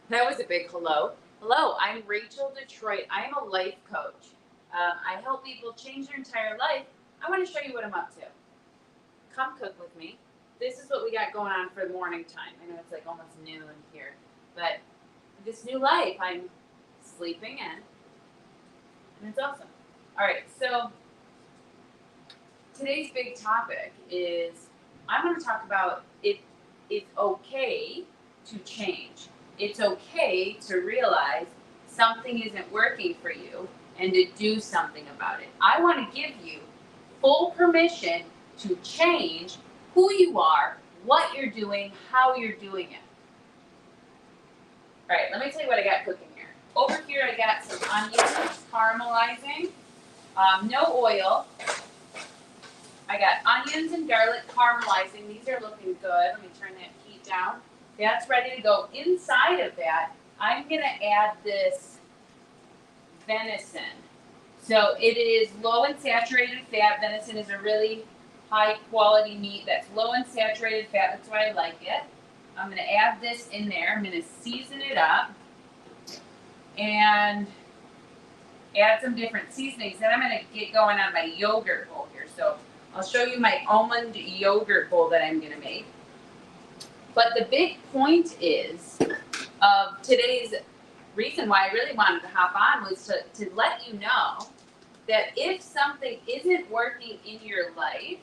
That was a big hello. Hello, I'm Rachel Detroit. I'm a life coach. I help people change their entire life. I want to show you what I'm up to. Come cook with me. This is what we got going on for the morning time. I know it's like almost noon here, but this new life I'm sleeping in, and it's awesome. All right, so today's big topic is I want to talk about it's okay to change. It's okay to realize something isn't working for you and to do something about it. I want to give you full permission to change who you are, what you're doing, how you're doing it. All right, let me tell you what I got cooking here. Over here, I got some onions caramelizing, no oil. I got onions and garlic caramelizing. These are looking good. Let me turn that heat down. That's ready to go. Inside of that, I'm going to add this venison. So it is low in saturated fat. Venison is a really high quality meat that's low in saturated fat. That's why I like it. I'm going to add this in there. I'm going to season it up and add some different seasonings. Then I'm going to get going on my yogurt bowl here. So I'll show you my almond yogurt bowl that I'm going to make. But the big point is of today's reason why I really wanted to hop on was to let you know that if something isn't working in your life,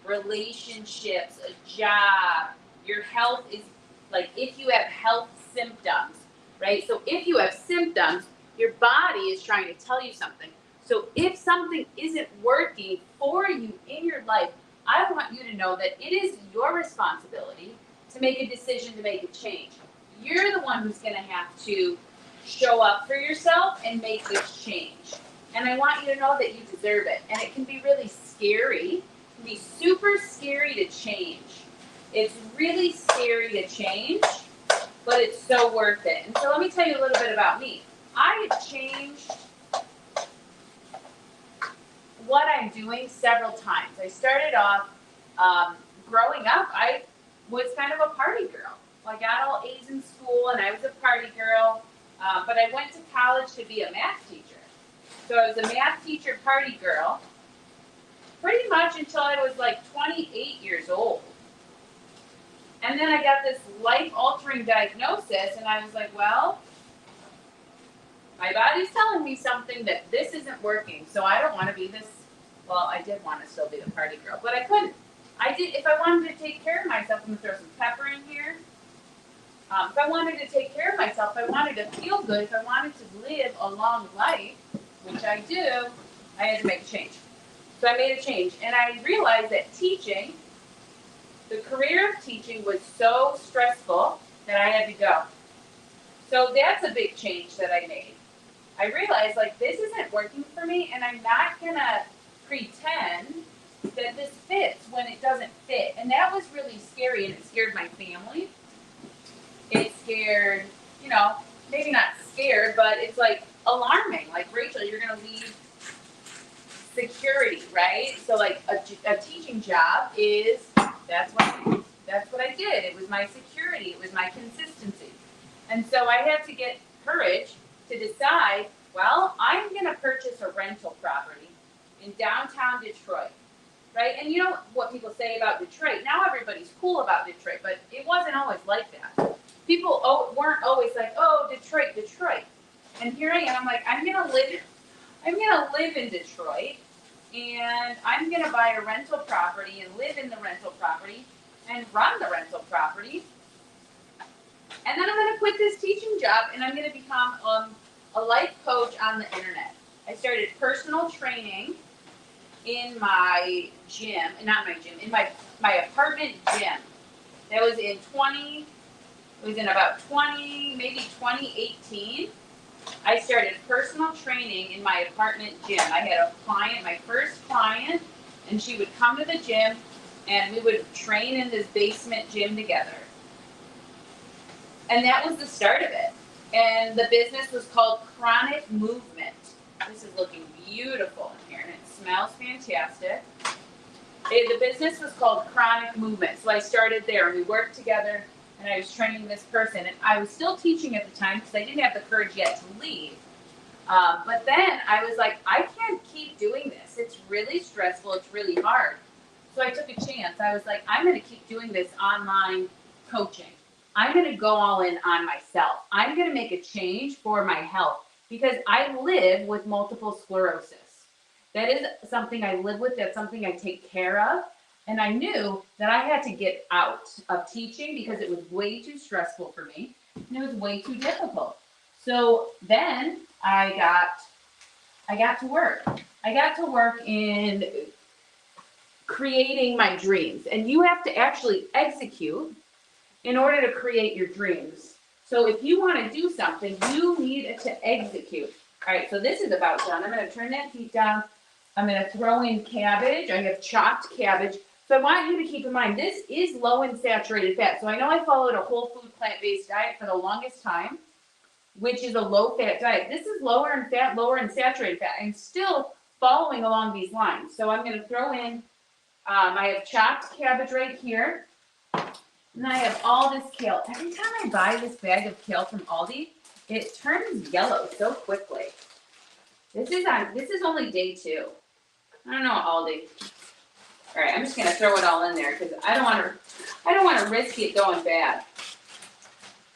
relationships, a job, your health is like if you have health symptoms, right? So if you have symptoms, your body is trying to tell you something. So if something isn't working for you in your life, I want you to know that it is your responsibility to make a decision to make a change. You're the one who's going to have to show up for yourself and make this change. And I want you to know that you deserve it. And it can be really scary. It can be super scary to change. It's really scary to change, but it's so worth it. And so let me tell you a little bit about me. I have changed what I'm doing several times. I started off growing up, I was kind of a party girl. I got all A's in school and I was a party girl, but I went to college to be a math teacher. So I was a math teacher party girl pretty much until I was like 28 years old. And then I got this life-altering diagnosis and I was like, well, my body's telling me something that this isn't working, so I don't want to be this. Well, I did want to still be the party girl, but I couldn't. I did. If I wanted to take care of myself, I'm gonna throw some pepper in here. If I wanted to take care of myself, if I wanted to feel good, if I wanted to live a long life, which I do, I had to make a change. So I made a change, and I realized that teaching, the career of teaching, was so stressful that I had to go. So that's a big change that I made. I realized like this isn't working for me, and I'm not gonna pretend that this fits when it doesn't fit. And that was really scary, and it scared my family. It scared, maybe not scared, but it's like alarming. Like, Rachel, you're gonna leave security, right? So like a teaching job is, that's what I did. It was my security, it was my consistency. And so I had to get courage to decide, well, I'm gonna purchase a rental property in downtown Detroit. Right? And you know what people say about Detroit? Now everybody's cool about Detroit, but it wasn't always like that. People weren't always like, oh, Detroit, Detroit. And here I am, I'm like, I'm gonna live in Detroit, and I'm gonna buy a rental property and live in the rental property and run the rental property. And then I'm gonna quit this teaching job and I'm gonna become a life coach on the internet. I started personal training in my gym, not my gym, in my apartment gym. That was in about 2018. I started personal training in my apartment gym. I had a client, my first client, and she would come to the gym and we would train in this basement gym together. And that was the start of it. And the business was called Chronic Movement. This is looking beautiful in here, and it smells fantastic. The business was called Chronic Movement, so I started there, and we worked together, and and I was training this person, and I was still teaching at the time because I didn't have the courage yet to leave. But then I was like, I can't keep doing this. It's really stressful. It's really hard. So I took a chance. I was like, I'm going to keep doing this online coaching. I'm going to go all in on myself. I'm going to make a change for my health because I live with multiple sclerosis. That is something I live with. That's something I take care of. And I knew that I had to get out of teaching because it was way too stressful for me and it was way too difficult. So then I got to work. I got to work in creating my dreams. And you have to actually execute in order to create your dreams. So if you want to do something, you need to execute. All right, so this is about done. I'm going to turn that heat down. I'm going to throw in cabbage. I have chopped cabbage. So I want you to keep in mind, this is low in saturated fat. So I know I followed a whole food plant-based diet for the longest time, which is a low-fat diet. This is lower in fat, lower in saturated fat. I'm still following along these lines. So I'm going to throw in, I have chopped cabbage right here. And I have all this kale. Every time I buy this bag of kale from Aldi, it turns yellow so quickly. This is only day 2. I don't know, Aldi. All right, I'm just gonna throw it all in there because I don't want to risk it going bad.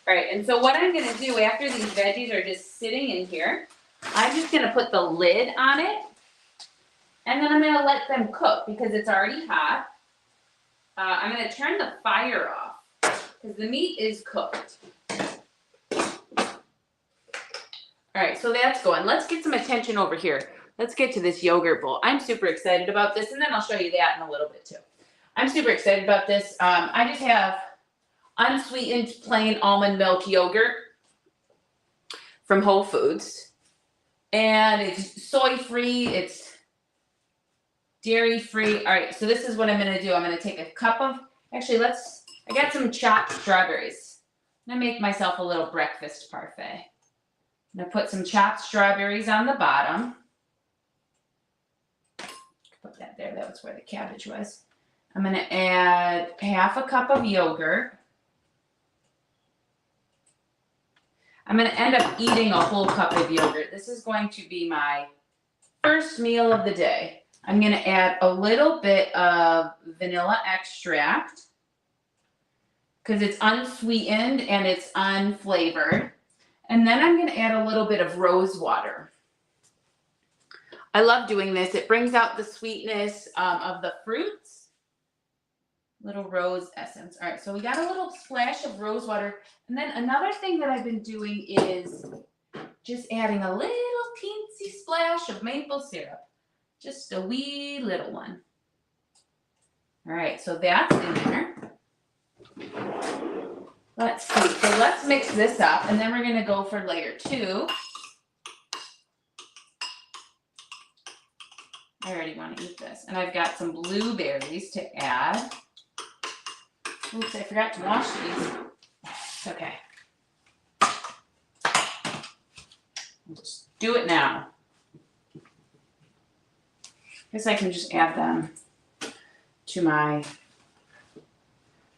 All right, and so what I'm gonna do after these veggies are just sitting in here, I'm just gonna put the lid on it, and then I'm gonna let them cook because it's already hot. I'm gonna turn the fire off because the meat is cooked. All right, so that's going. Let's get some attention over here. Let's get to this yogurt bowl. I'm super excited about this, and then I'll show you that in a little bit too. I'm super excited about this. I just have unsweetened plain almond milk yogurt from Whole Foods. And it's soy-free, it's dairy-free. All right, so this is what I'm gonna do. I'm gonna take a cup of, actually I got some chopped strawberries. I'm gonna make myself a little breakfast parfait. I'm gonna put some chopped strawberries on the bottom. Put that there, that was where the cabbage was. I'm gonna add half a cup of yogurt. I'm gonna end up eating a whole cup of yogurt. This is going to be my first meal of the day. I'm gonna add a little bit of vanilla extract because it's unsweetened and it's unflavored. And then I'm gonna add a little bit of rose water. I love doing this. It brings out the sweetness of the fruits. Little rose essence. All right, so we got a little splash of rose water. And then another thing that I've been doing is just adding a little teensy splash of maple syrup. Just a wee little one. All right, so that's in there. Let's see, so let's mix this up and then we're gonna go for layer 2. I already want to eat this. And I've got some blueberries to add. Oops, I forgot to wash these. It's okay. I'll just do it now. Guess I can just add them to my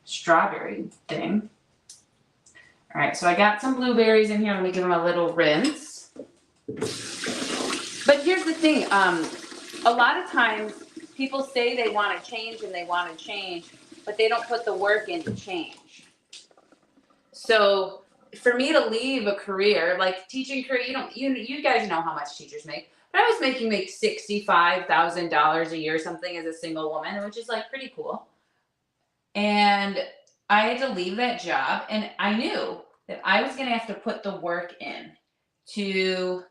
strawberry thing. All right, so I got some blueberries in here. Let me give them a little rinse. But here's the thing. A lot of times people say they want to change and they want to change, but they don't put the work in to change. So for me to leave a career, like teaching career, you guys know how much teachers make, but I was making like $65,000 a year, something as a single woman, which is like pretty cool. And I had to leave that job, and I knew that I was going to have to put the work in to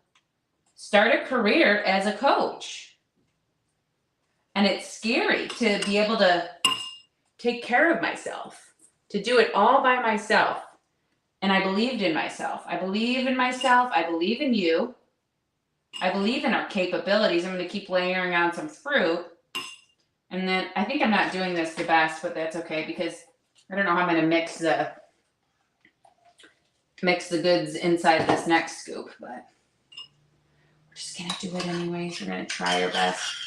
start a career as a coach. And it's scary to be able to take care of myself, to do it all by myself. And I believed in myself. I believe in myself. I believe in you. I believe in our capabilities. I'm going to keep layering on some fruit. And then I think I'm not doing this the best, but that's okay because I don't know how I'm going to mix the goods inside this next scoop, but we're just going to do it anyways. We're going to try our best.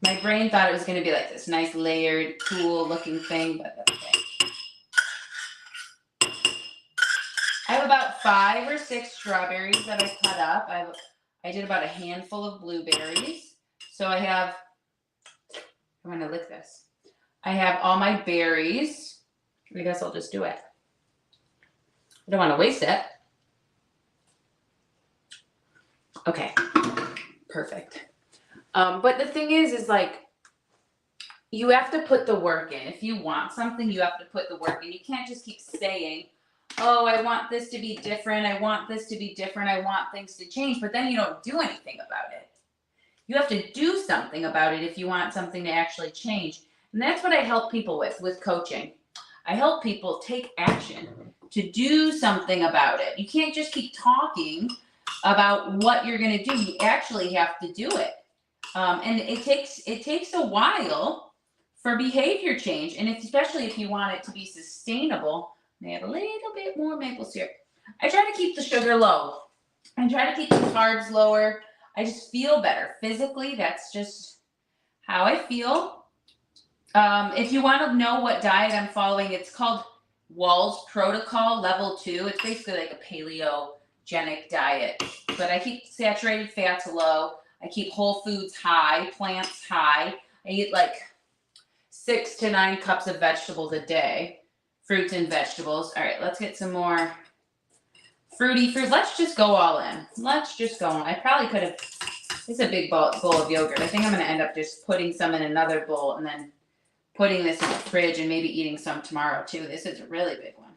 My brain thought it was going to be like this nice layered, cool looking thing, but that's okay. about 5 or 6 strawberries that I cut up. I did about a handful of blueberries. So I have, I'm going to lick this. I have all my berries. I guess I'll just do it. I don't want to waste it. Okay, perfect. But the thing is like, you have to put the work in. If you want something, you have to put the work in. You can't just keep saying, oh, I want this to be different. I want this to be different. I want things to change. But then you don't do anything about it. You have to do something about it if you want something to actually change. And that's what I help people with coaching. I help people take action to do something about it. You can't just keep talking about what you're going to do. You actually have to do it. And it takes a while for behavior change. And especially if you want it to be sustainable, I add a little bit more maple syrup. I try to keep the sugar low. I try to keep the carbs lower. I just feel better physically. That's just how I feel. If you want to know what diet I'm following, it's called Wall's Protocol Level 2. It's basically like a paleogenic diet. But I keep saturated fats low. I keep whole foods high, plants high. I eat like 6 to 9 cups of vegetables a day, fruits and vegetables. All right, let's get some more fruity fruit. Let's just go all in. Let's just go on. I probably could have, this is a big bowl of yogurt. I think I'm going to end up just putting some in another bowl and then putting this in the fridge and maybe eating some tomorrow too. This is a really big one.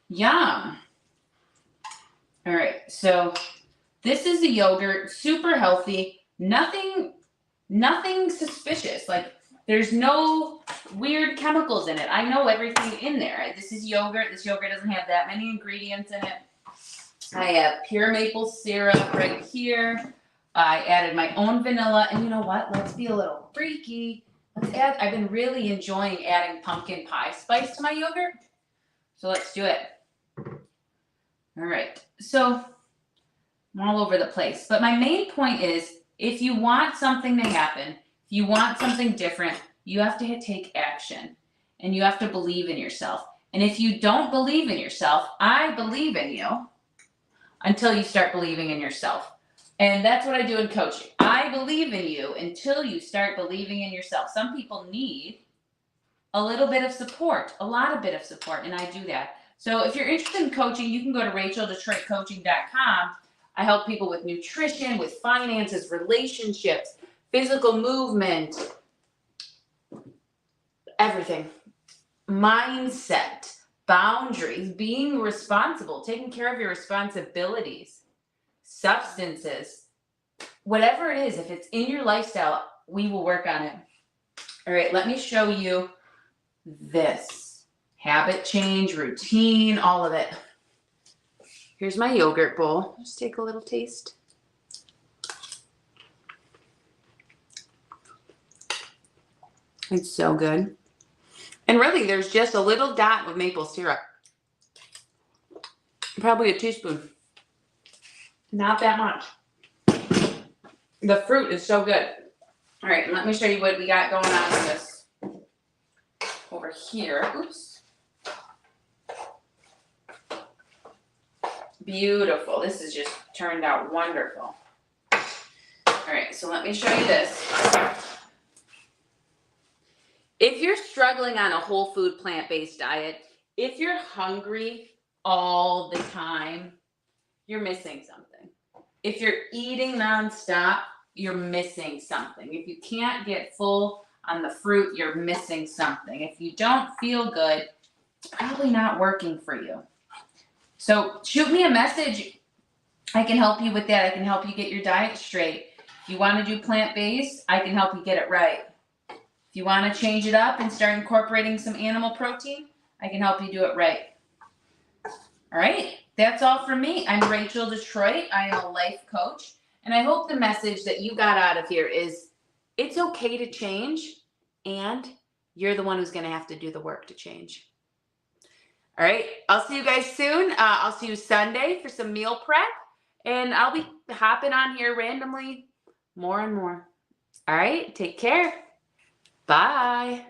Yum. All right, so this is the yogurt, super healthy, nothing suspicious. Like there's no weird chemicals in it. I know everything in there. This is yogurt. This yogurt doesn't have that many ingredients in it. I have pure maple syrup right here. I added my own vanilla. And you know what? Let's be a little freaky. I've been really enjoying adding pumpkin pie spice to my yogurt. So let's do it. All right. So I'm all over the place. But my main point is, if you want something to happen, if you want something different, you have to take action. And you have to believe in yourself. And if you don't believe in yourself, I believe in you until you start believing in yourself. And that's what I do in coaching. I believe in you until you start believing in yourself. Some people need a little bit of support, a lot of bit of support, and I do that. So if you're interested in coaching, you can go to RachelDetroitCoaching.com. I help people with nutrition, with finances, relationships, physical movement, everything. Mindset, boundaries, being responsible, taking care of your responsibilities, substances, whatever it is, if it's in your lifestyle, we will work on it. All right, let me show you this. Habit change, routine, all of it. Here's my yogurt bowl. Just take a little taste. It's so good. And really, there's just a little dot of maple syrup. Probably a teaspoon. Not that much. The fruit is so good. All right, let me show you what we got going on with this over here. Oops. Beautiful. This has just turned out wonderful. All right, so let me show you this. If you're struggling on a whole food plant-based diet, if you're hungry all the time, you're missing something. If you're eating nonstop, you're missing something. If you can't get full on the fruit, you're missing something. If you don't feel good, it's probably not working for you. So shoot me a message. I can help you with that. I can help you get your diet straight. If you want to do plant-based, I can help you get it right. If you want to change it up and start incorporating some animal protein, I can help you do it right. All right, that's all from me. I'm Rachel Detroit. I am a life coach. And I hope the message that you got out of here is it's okay to change, and you're the one who's going to have to do the work to change. All right, I'll see you guys soon. I'll see you Sunday for some meal prep, and I'll be hopping on here randomly more and more. All right, take care. Bye.